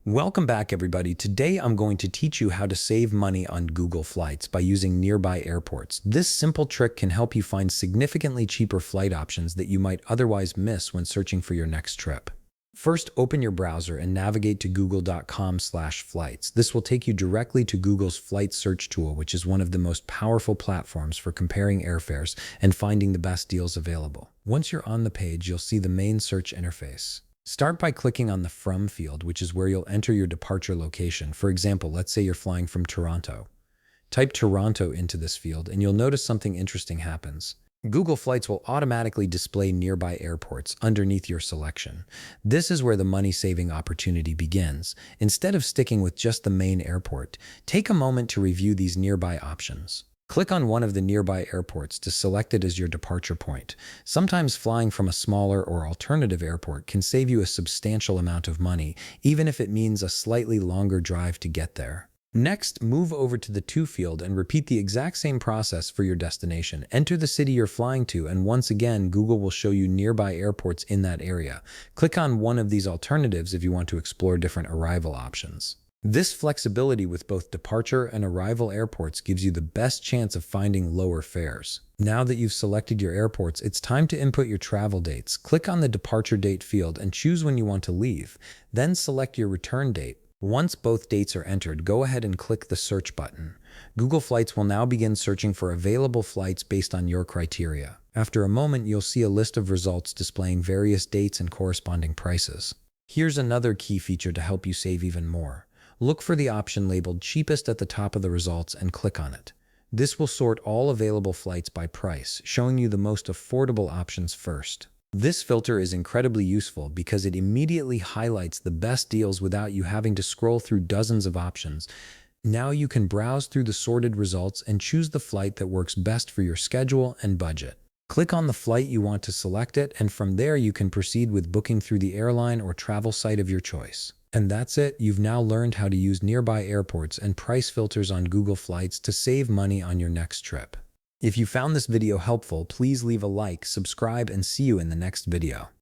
Welcome back, everybody. Today I'm going to teach you how to save money on Google Flights by using nearby airports. This simple trick can help you find significantly cheaper flight options that you might otherwise miss when searching for your next trip. First, open your browser and navigate to google.com/flights. This will take you directly to Google's flight search tool, which is one of the most powerful platforms for comparing airfares and finding the best deals available. Once you're on the page, you'll see the main search interface. Start by clicking on the From field, which is where you'll enter your departure location. For example, let's say you're flying from Toronto. Type Toronto into this field, and you'll notice something interesting happens. Google Flights will automatically display nearby airports underneath your selection. This is where the money-saving opportunity begins. Instead of sticking with just the main airport, take a moment to review these nearby options. Click on one of the nearby airports to select it as your departure point. Sometimes flying from a smaller or alternative airport can save you a substantial amount of money, even if it means a slightly longer drive to get there. Next, move over to the To field and repeat the exact same process for your destination. Enter the city you're flying to, and once again, Google will show you nearby airports in that area. Click on one of these alternatives if you want to explore different arrival options. This flexibility with both departure and arrival airports gives you the best chance of finding lower fares. Now that you've selected your airports, it's time to input your travel dates. Click on the departure date field and choose when you want to leave. Then select your return date. Once both dates are entered, go ahead and click the search button. Google Flights will now begin searching for available flights based on your criteria. After a moment, you'll see a list of results displaying various dates and corresponding prices. Here's another key feature to help you save even more. Look for the option labeled cheapest at the top of the results and click on it. This will sort all available flights by price, showing you the most affordable options first. This filter is incredibly useful because it immediately highlights the best deals without you having to scroll through dozens of options. Now you can browse through the sorted results and choose the flight that works best for your schedule and budget. Click on the flight you want to select it, and from there you can proceed with booking through the airline or travel site of your choice. And that's it. You've now learned how to use nearby airports and price filters on Google Flights to save money on your next trip. If you found this video helpful, please leave a like, subscribe, and see you in the next video.